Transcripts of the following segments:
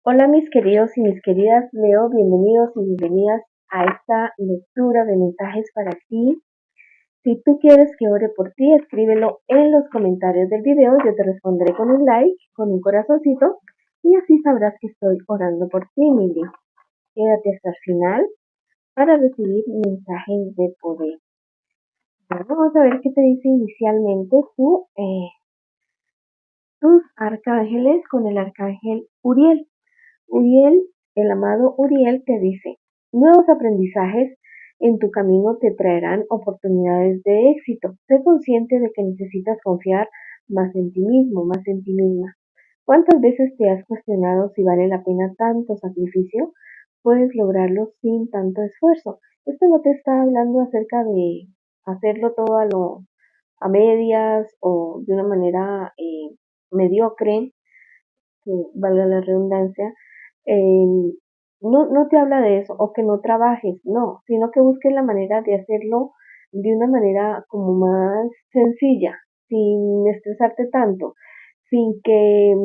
Hola mis queridos y mis queridas Leo, bienvenidos y bienvenidas a esta lectura de mensajes para ti. Si tú quieres que ore por ti, escríbelo en los comentarios del video, yo te responderé con un like, con un corazoncito y así sabrás que estoy orando por ti, Mili. Quédate hasta el final para recibir mensajes de poder. Bueno, vamos a ver qué te dice inicialmente tus arcángeles con el arcángel Uriel. Uriel, el amado Uriel te dice, nuevos aprendizajes en tu camino te traerán oportunidades de éxito. Sé consciente de que necesitas confiar más en ti mismo, más en ti misma. ¿Cuántas veces te has cuestionado si vale la pena tanto sacrificio? Puedes lograrlo sin tanto esfuerzo. Esto no te está hablando acerca de hacerlo todo a medias o de una manera mediocre, que valga la redundancia, eh, no te habla de eso, o que no trabajes, no, sino que busques la manera de hacerlo de una manera como más sencilla, sin estresarte tanto, sin que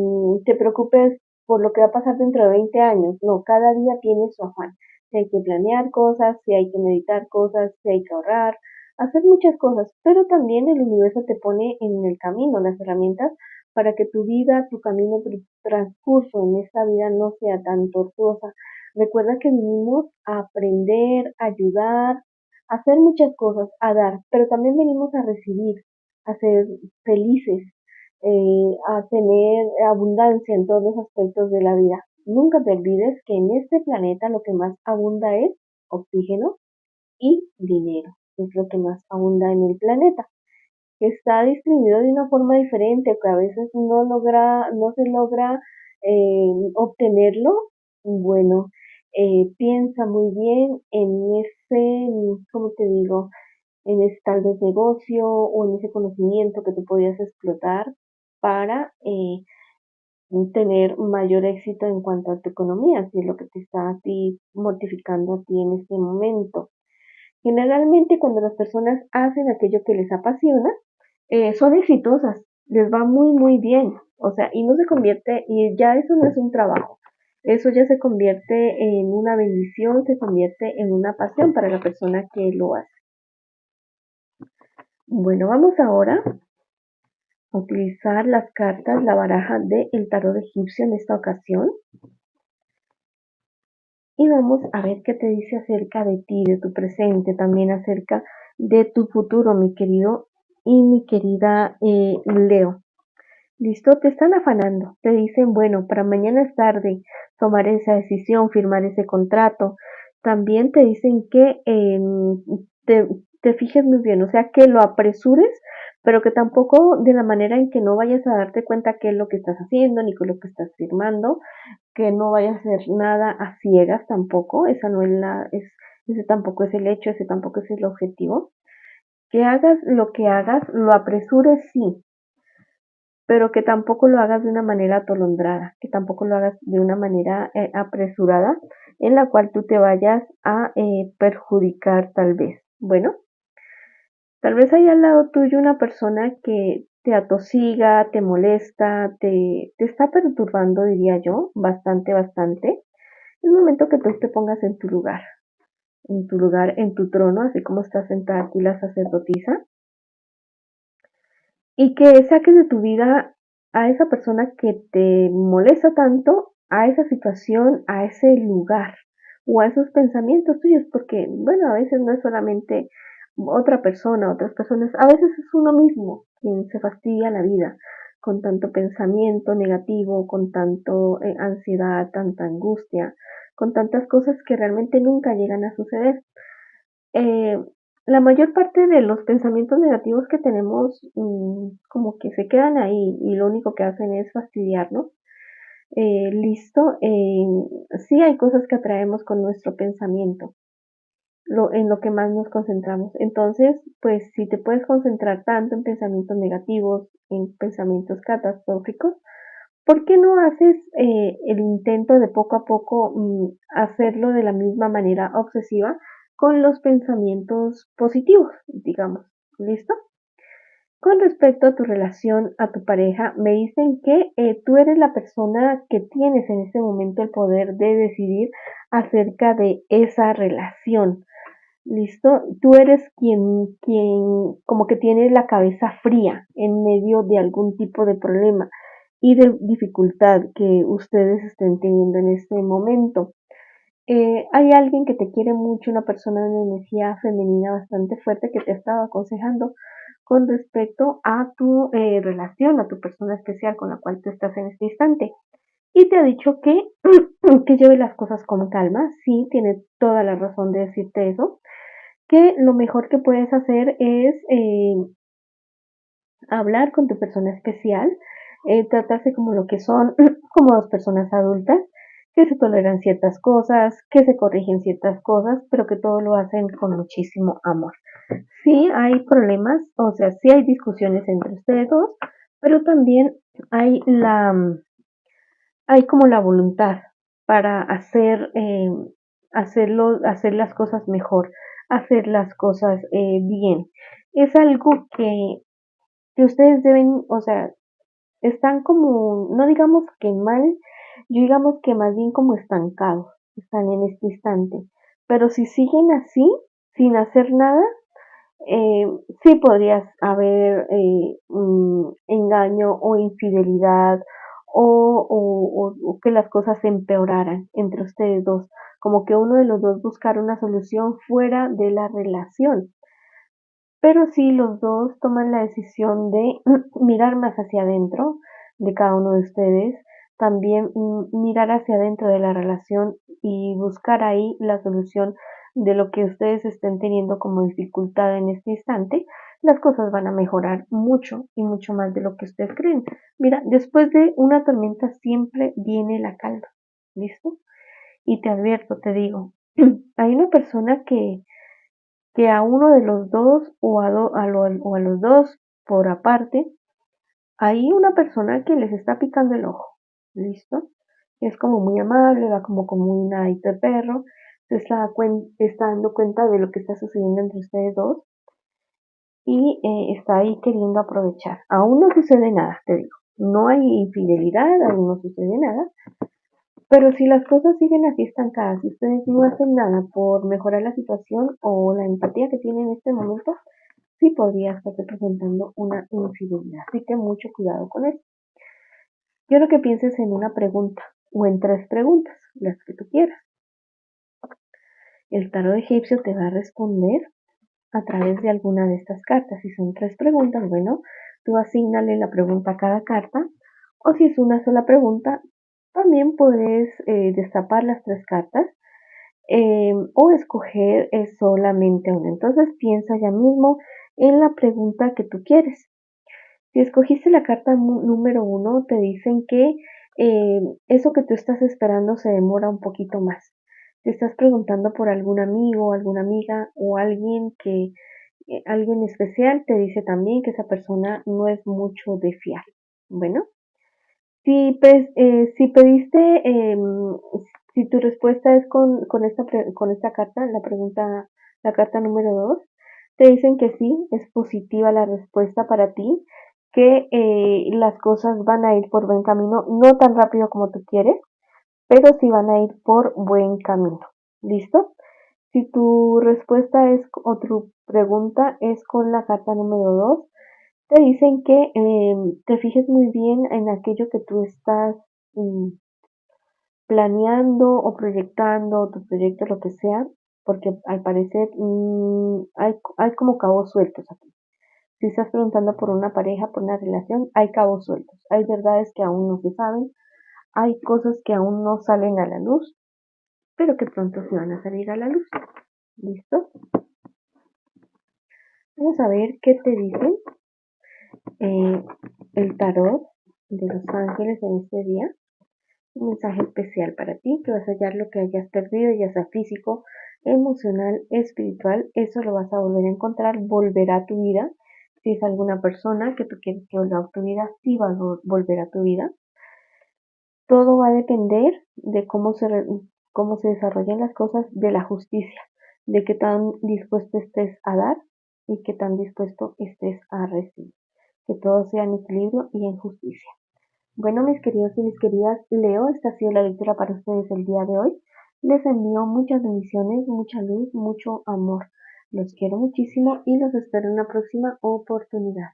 te preocupes por lo que va a pasar dentro de 20 años, no, cada día tiene su afán, si hay que planear cosas, si hay que meditar cosas, si hay que ahorrar, hacer muchas cosas, pero también el universo te pone en el camino las herramientas para que tu vida, tu camino, tu transcurso en esta vida no sea tan tortuosa. Recuerda que vinimos a aprender, a ayudar, a hacer muchas cosas, a dar, pero también venimos a recibir, a ser felices, a tener abundancia en todos los aspectos de la vida. Nunca te olvides que en este planeta lo que más abunda es oxígeno y dinero. Es lo que más abunda en el planeta, que está distribuido de una forma diferente, que a veces no se logra obtenerlo. Bueno, piensa muy bien en ese, ¿cómo te digo? En ese tal vez negocio o en ese conocimiento que tú podías explotar para tener mayor éxito en cuanto a tu economía, si es lo que te está a ti mortificando a ti en este momento. Generalmente cuando las personas hacen aquello que les apasiona, son exitosas, les va muy muy bien, o sea, y no se convierte, y ya eso no es un trabajo, eso ya se convierte en una bendición, se convierte en una pasión para la persona que lo hace. Bueno, vamos ahora a utilizar las cartas, la baraja del tarot egipcio en esta ocasión, y vamos a ver qué te dice acerca de ti, de tu presente, también acerca de tu futuro, mi querido y mi querida Leo. Listo, te están afanando, te dicen, bueno, para mañana es tarde tomar esa decisión, firmar ese contrato. También te dicen que te, te fijes muy bien, o sea, que lo apresures, pero que tampoco de la manera en que no vayas a darte cuenta qué es lo que estás haciendo, ni con lo que estás firmando, que no vayas a hacer nada a ciegas tampoco, esa no es ese tampoco es el hecho, ese tampoco es el objetivo. Que hagas lo que hagas, lo apresures sí, pero que tampoco lo hagas de una manera atolondrada, que tampoco lo hagas de una manera apresurada en la cual tú te vayas a perjudicar tal vez. Bueno, tal vez hay al lado tuyo una persona que te atosiga, te molesta, te está perturbando, diría yo, bastante, bastante. Es el momento que tú te pongas en tu lugar, en tu trono, así como está sentada aquí la sacerdotisa, y que saques de tu vida a esa persona que te molesta tanto, a esa situación, a ese lugar o a esos pensamientos tuyos, porque bueno, a veces no es solamente otra persona, otras personas, a veces es uno mismo quien se fastidia la vida con tanto pensamiento negativo, con tanto ansiedad, tanta angustia, con tantas cosas que realmente nunca llegan a suceder. eh, la mayor parte de los pensamientos negativos que tenemos como que se quedan ahí y lo único que hacen es fastidiarnos. Listo, sí hay cosas que atraemos con nuestro pensamiento, en lo que más nos concentramos. Entonces, pues si te puedes concentrar tanto en pensamientos negativos, en pensamientos catastróficos, ¿por qué no haces el intento de poco a poco hacerlo de la misma manera obsesiva con los pensamientos positivos, digamos? ¿Listo? Con respecto a tu relación, a tu pareja, me dicen que tú eres la persona que tienes en este momento el poder de decidir acerca de esa relación. ¿Listo? Tú eres quien como que tiene la cabeza fría en medio de algún tipo de problema y de dificultad que ustedes estén teniendo en este momento. Hay alguien que te quiere mucho, una persona de energía femenina bastante fuerte que te ha estado aconsejando con respecto a tu relación, a tu persona especial con la cual tú estás en este instante. Y te ha dicho que, que lleve las cosas con calma. Sí, tiene toda la razón de decirte eso. Que lo mejor que puedes hacer es hablar con tu persona especial, tratarse como lo que son, como dos personas adultas, que se toleran ciertas cosas, que se corrigen ciertas cosas, pero que todo lo hacen con muchísimo amor. Sí hay problemas, o sea, sí hay discusiones entre ustedes dos, pero también hay hay como la voluntad para hacer las cosas mejor, hacer las cosas bien. Es algo que ustedes deben, o sea, están como, no digamos que mal, yo digamos que más bien como estancados, están en este instante. Pero si siguen así, sin hacer nada, eh, sí podrías haber engaño o infidelidad o que las cosas se empeoraran entre ustedes dos, como que uno de los dos buscara una solución fuera de la relación. Pero si los dos toman la decisión de mirar más hacia adentro de cada uno de ustedes, también mirar hacia adentro de la relación y buscar ahí la solución de lo que ustedes estén teniendo como dificultad en este instante, las cosas van a mejorar mucho y mucho más de lo que ustedes creen. Mira, después de una tormenta siempre viene la calma, ¿listo? Y te advierto, te digo, hay una persona que a uno de los dos o a los dos por aparte, hay una persona que les está picando el ojo, ¿listo? Es como muy amable, va como un nadito de perro, está dando cuenta de lo que está sucediendo entre ustedes dos y está ahí queriendo aprovechar. Aún no sucede nada, te digo. No hay infidelidad, aún no sucede nada, pero si las cosas siguen así estancadas y ustedes no hacen nada por mejorar la situación o la empatía que tienen en este momento, sí podría estar representando una infidelidad. Así que mucho cuidado con eso. Quiero que pienses en una pregunta o en tres preguntas, las que tú quieras. El tarot egipcio te va a responder a través de alguna de estas cartas. Si son tres preguntas, bueno, tú asígnale la pregunta a cada carta. O si es una sola pregunta, también puedes destapar las tres cartas o escoger solamente una. Entonces piensa ya mismo en la pregunta que tú quieres. Si escogiste la carta número uno, te dicen que eso que tú estás esperando se demora un poquito más. Te estás preguntando por algún amigo, alguna amiga o alguien especial, te dice también que esa persona no es mucho de fiar. Bueno, si pediste, si tu respuesta es con esta carta, la carta número 2, te dicen que sí, es positiva la respuesta para ti, que las cosas van a ir por buen camino, no tan rápido como tú quieres, pero sí van a ir por buen camino. ¿Listo? Si tu respuesta o tu pregunta es con la carta número 2, te dicen que te fijes muy bien en aquello que tú estás mm, planeando o proyectando, tu proyecto, lo que sea, porque al parecer hay como cabos sueltos aquí. Si estás preguntando por una pareja, por una relación, hay cabos sueltos. Hay verdades que aún no se saben, hay cosas que aún no salen a la luz, pero que pronto se van a salir a la luz. ¿Listo? Vamos a ver qué te dicen eh, el tarot de los ángeles en este día. Un mensaje especial para ti, que vas a hallar lo que hayas perdido, ya sea físico, emocional, espiritual, eso lo vas a volver a encontrar, volverá a tu vida. Si es alguna persona que tú quieres que vuelva a tu vida, sí va a volver a tu vida. Todo va a depender de cómo se desarrollan las cosas, de la justicia, de qué tan dispuesto estés a dar y qué tan dispuesto estés a recibir. que todo sea en equilibrio y en justicia. Bueno, mis queridos y mis queridas, Leo, esta ha sido la lectura para ustedes el día de hoy. Les envío muchas bendiciones, mucha luz, mucho amor. Los quiero muchísimo y los espero en una próxima oportunidad.